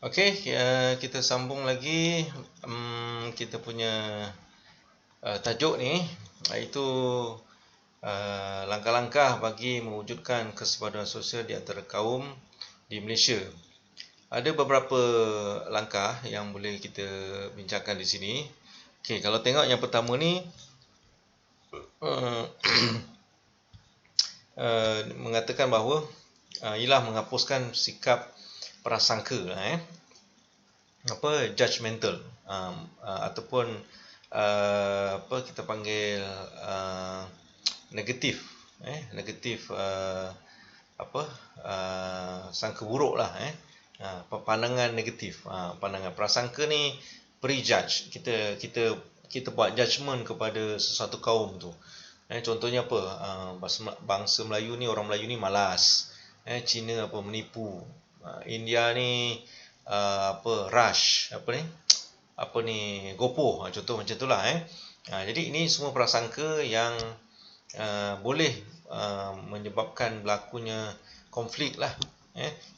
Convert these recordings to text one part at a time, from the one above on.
Okey, kita sambung lagi kita punya tajuk ni, iaitu langkah-langkah bagi mewujudkan kesepaduan sosial di antara kaum di Malaysia. Ada beberapa langkah yang boleh kita bincangkan di sini. Okey, kalau tengok yang pertama ni uh, mengatakan bahawa ialah menghapuskan sikap prasangka judgemental, ataupun apa kita panggil negatif, apa sangka buruk lah, pandangan negatif, pandangan prasangka ni prejudge, kita buat judgement kepada sesuatu kaum tu. Contohnya apa, bangsa Melayu ni, orang Melayu ni malas, Cina apa menipu, India ni rush, gopoh, contoh macam itulah. Jadi ini semua prasangka yang boleh menyebabkan berlakunya konflik lah.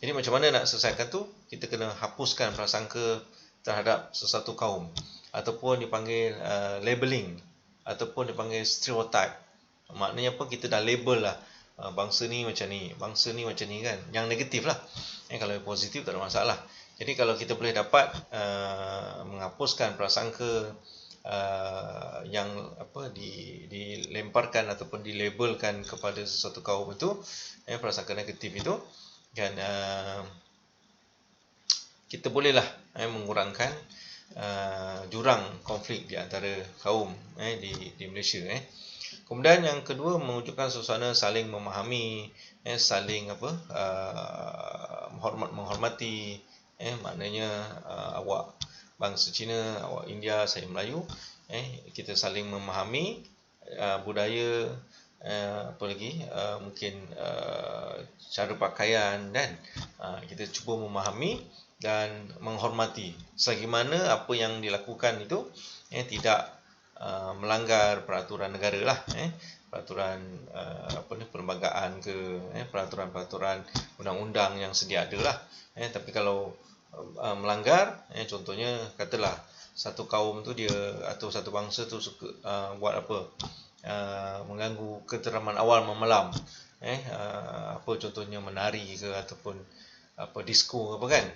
Jadi macam mana nak selesaikan tu? Kita kena hapuskan prasangka terhadap sesuatu kaum, ataupun dipanggil labeling, ataupun dipanggil stereotype. Maknanya apa? Kita dah label lah, bangsa ni macam ni, bangsa ni macam ni kan. Yang negatif lah. Kalau yang positif tak ada masalah. Jadi kalau kita boleh dapat menghapuskan prasangka yang dilemparkan ataupun dilabelkan kepada sesuatu kaum itu, prasangka negatif itu, kan, kita bolehlah mengurangkan jurang konflik di antara kaum di Malaysia. Kemudian yang kedua, mewujudkan suasana saling memahami, saling menghormati. Maknanya awak bangsa Cina, awak India, saya Melayu, kita saling memahami budaya, apa lagi, mungkin cara pakaian, dan kita cuba memahami dan menghormati selagi mana apa yang dilakukan itu tidak melanggar peraturan negara lah, peraturan perlembagaan ke, peraturan-peraturan undang-undang yang sedia ada lah. Tapi kalau melanggar, contohnya katalah satu kaum tu dia atau satu bangsa tu suka buat apa, mengganggu keteraman awal memalam, apa contohnya menari ke, ataupun apa disco apa kan,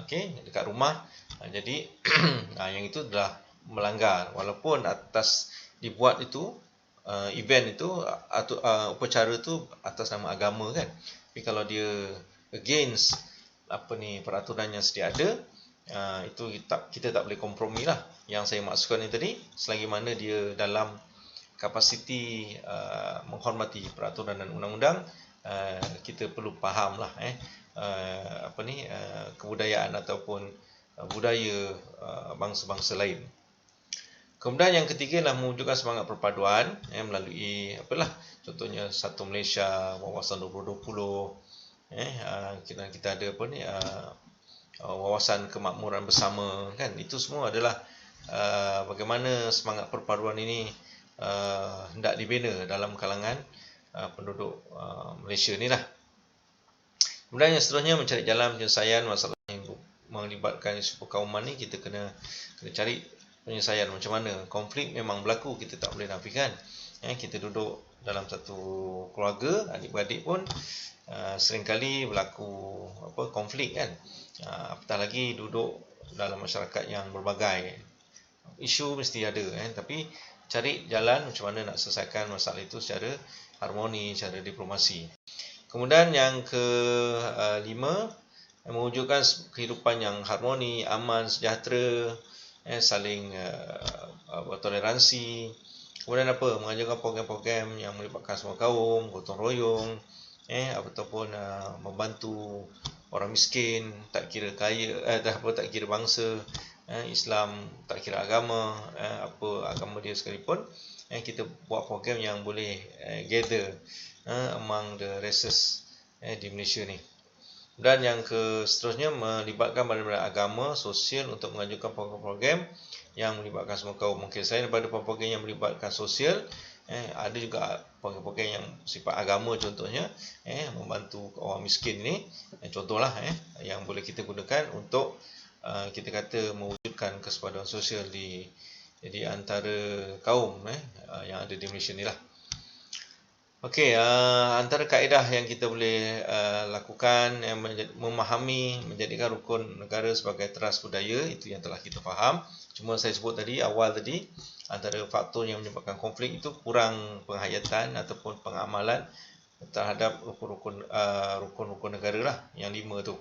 okey, dekat rumah. Jadi yang itu adalah melanggar, walaupun atas dibuat itu event itu atau upacara itu atas nama agama kan. Tapi kalau dia against peraturan yang sedia ada, itu kita tak boleh kompromi lah. Yang saya maksudkan ni tadi, selagi mana dia dalam kapasiti menghormati peraturan dan undang-undang, kita perlu faham lah kebudayaan ataupun budaya bangsa-bangsa lain. Kemudian yang ketiga adalah mewujudkan semangat perpaduan melalui contohnya Satu Malaysia, Wawasan 2020, kita ada wawasan kemakmuran bersama kan. Itu semua adalah bagaimana semangat perpaduan ini hendak dibina dalam kalangan penduduk Malaysia ni lah. Kemudian yang seterusnya, mencari jalan penyelesaian masalah yang melibatkan isu perkauman ni. Kita kena cari penyelesaian macam mana. Konflik memang berlaku, kita tak boleh nafikan. Kita duduk dalam satu keluarga, adik-beradik pun seringkali berlaku konflik kan. Apatah lagi duduk dalam masyarakat yang berbagai, isu mesti ada, tapi cari jalan macam mana nak selesaikan masalah itu secara harmoni, secara diplomasi. Kemudian yang kelima, mewujudkan kehidupan yang harmoni, aman, sejahtera, saling bertoleransi. Kemudian mengajarkan program-program yang melibatkan semua kaum, gotong royong, ataupun membantu orang miskin, tak kira kaya, tak kira bangsa, Islam, tak kira agama, apa agama dia sekalipun. Kita buat program yang boleh gather among the races di Malaysia ni. Dan yang seterusnya, melibatkan badan-badan agama, sosial untuk mengajukan program-program yang melibatkan semua kaum. Mungkin selain daripada program yang melibatkan sosial, Ada juga program-program yang sifat agama contohnya, membantu orang miskin ni, contohlah yang boleh kita gunakan untuk kita kata mewujudkan kesepadan sosial di antara kaum yang ada di Malaysia ni lah. Okey, antara kaedah yang kita boleh lakukan yang memahami menjadikan rukun negara sebagai teras budaya, itu yang telah kita faham. Cuma saya sebut tadi awal tadi, antara faktor yang menyebabkan konflik itu kurang penghayatan ataupun pengamalan terhadap rukun-rukun negara lah, yang 5 tu.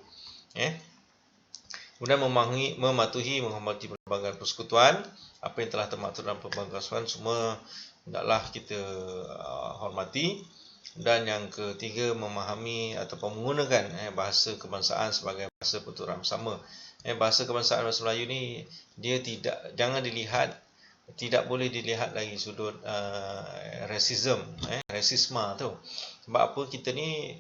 Kemudian mematuhi, menghormati perlembagaan persekutuan, apa yang telah termaktub dalam perlembagaan persekutuan semua hendaklah kita hormati. Dan yang ketiga, memahami ataupun menggunakan bahasa kebangsaan sebagai bahasa pertuturan bersama. Bahasa kebangsaan bahasa Melayu ni dia tidak boleh dilihat dari sudut rasisme tu. Sebab apa, kita ni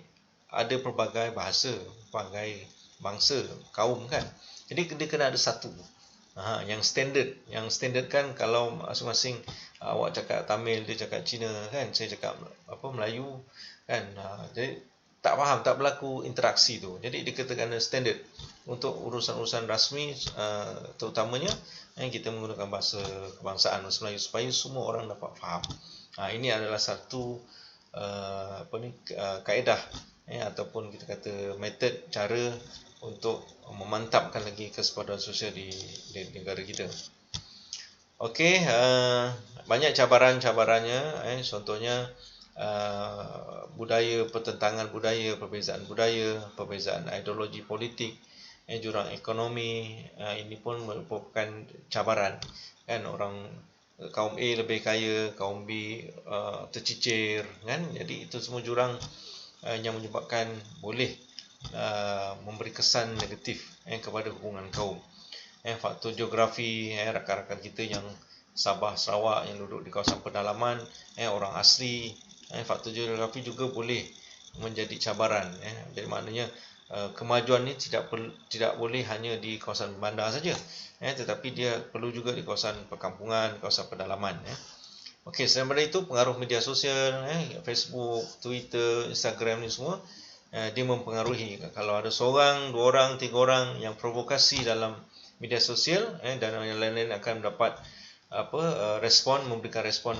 ada pelbagai bahasa, pelbagai bangsa, kaum kan. Jadi dia kena ada satu. Yang standard kan, kalau masing-masing awak cakap Tamil, dia cakap Cina kan, saya cakap Melayu kan. Jadi tak faham, tak berlaku interaksi tu. Jadi dia kena standard untuk urusan-urusan rasmi, terutamanya kita menggunakan bahasa kebangsaan bahasa Melayu supaya semua orang dapat faham. Ini adalah satu kaedah ataupun kita kata metod, cara untuk memantapkan lagi kesepadan sosial di negara kita. Okey, banyak cabaran-cabarannya, contohnya budaya, pertentangan budaya, perbezaan ideologi politik, jurang ekonomi, ini pun merupakan cabaran kan. Kaum A lebih kaya, kaum B tercicir kan. Jadi itu semua jurang yang menyebabkan boleh memberi kesan negatif kepada hubungan kaum. Faktor geografi, rakan-rakan kita yang Sabah, Sarawak yang duduk di kawasan pedalaman, orang asli, faktor geografi juga boleh menjadi cabaran. Jadi maknanya kemajuan ni tidak boleh hanya di kawasan bandar saja, tetapi dia perlu juga di kawasan perkampungan, kawasan pedalaman. Okey, selain daripada itu, pengaruh media sosial, Facebook, Twitter, Instagram ni semua, dia mempengaruhi. Kalau ada seorang, 2 orang, 3 orang yang provokasi dalam media sosial, dan yang lain-lain akan mendapat memberikan respon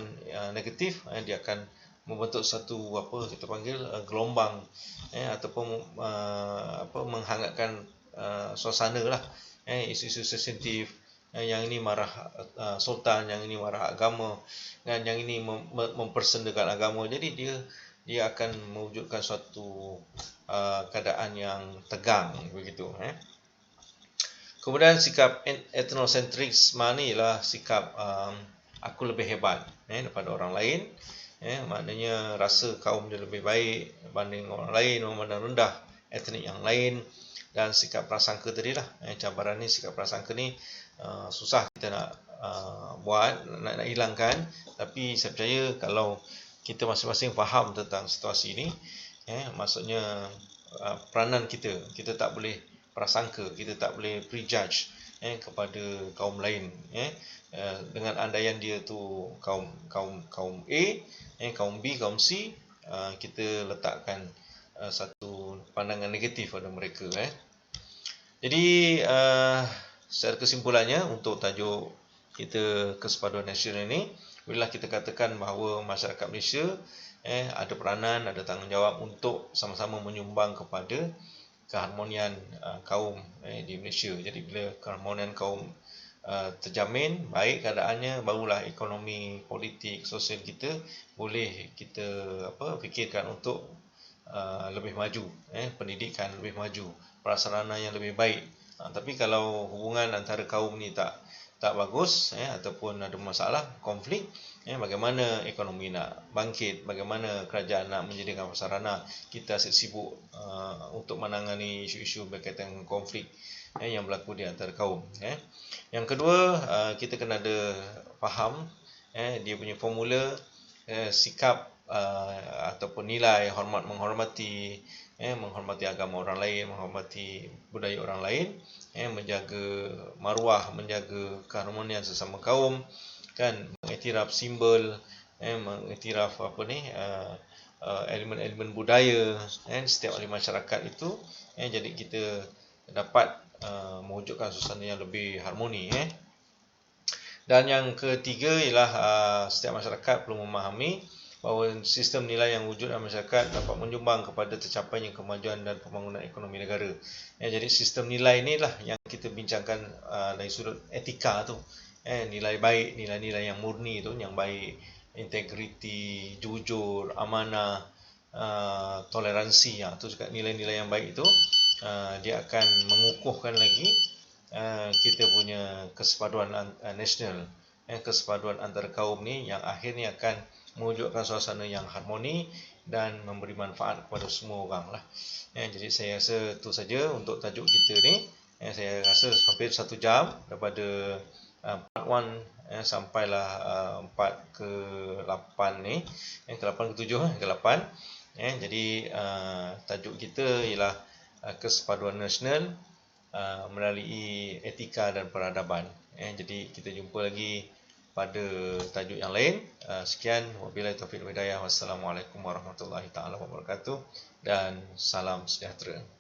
negatif, dia akan membentuk satu kita panggil gelombang, ataupun menghangatkan suasana lah, isu-isu sensitif. Yang ini marah sultan, yang ini marah agama, dan yang ini mempersendakan agama. Jadi dia akan mewujudkan suatu keadaan yang tegang begitu. Kemudian sikap ethnocentrisme ni ialah sikap aku lebih hebat daripada orang lain. Maknanya rasa kaum dia lebih baik berbanding orang lain, memandang rendah etnik yang lain. Dan sikap prasangka tadilah, cabaran ni, sikap prasangka ni susah kita nak nak hilangkan. Tapi saya percaya kalau kita masing-masing faham tentang situasi ini, maksudnya peranan kita tak boleh prasangka, kita tak boleh prejudge kepada kaum lain, dengan andaian dia tu kaum A, kaum B, kaum C, kita letakkan satu pandangan negatif pada mereka. Jadi secara kesimpulannya, untuk tajuk kita kesepaduan nasional ini, bila kita katakan bahawa masyarakat Malaysia ada peranan, ada tanggungjawab untuk sama-sama menyumbang kepada keharmonian kaum di Malaysia. Jadi bila keharmonian kaum terjamin, baik keadaannya, barulah ekonomi, politik, sosial kita boleh kita fikirkan untuk lebih maju, pendidikan lebih maju, prasarana yang lebih baik. Tapi kalau hubungan antara kaum ni tak bagus, ataupun ada masalah, konflik, bagaimana ekonomi nak bangkit, bagaimana kerajaan nak menjadikan prasarana kita sibuk untuk menangani isu-isu berkaitan dengan konflik yang berlaku di antara kaum. Yang kedua, kita kena ada faham dia punya formula, sikap ataupun nilai menghormati agama orang lain, menghormati budaya orang lain, menjaga maruah, menjaga keharmonian sesama kaum, kan, mengiktiraf simbol mengiktiraf elemen-elemen budaya setiap ahli masyarakat itu, jadi kita dapat mewujudkan suasana yang lebih harmoni. Dan yang ketiga ialah setiap masyarakat perlu memahami bahawa sistem nilai yang wujud dalam masyarakat dapat menyumbang kepada tercapainya kemajuan dan pembangunan ekonomi negara. Jadi sistem nilai inilah yang kita bincangkan dari sudut etika tu. Nilai baik, nilai-nilai yang murni tu, yang baik, integriti, jujur, amanah, toleransi. Itu juga nilai-nilai yang baik itu dia akan mengukuhkan lagi kita punya kesepaduan nasional, kesepaduan antara kaum ni yang akhirnya akan mewujudkan suasana yang harmoni dan memberi manfaat kepada semua orang lah. Jadi saya rasa itu saja untuk tajuk kita ni. Saya rasa hampir 1 jam daripada part 1 sampailah part ke-8 ni, ke-8 ke-7 ke-8. Jadi tajuk kita ialah kesepaduan nasional melalui etika dan peradaban. Jadi kita jumpa lagi pada tajuk yang lain. Sekian, wabillahi taufiq wal hidayah. Wassalamualaikum warahmatullahi taala wabarakatuh dan salam sejahtera.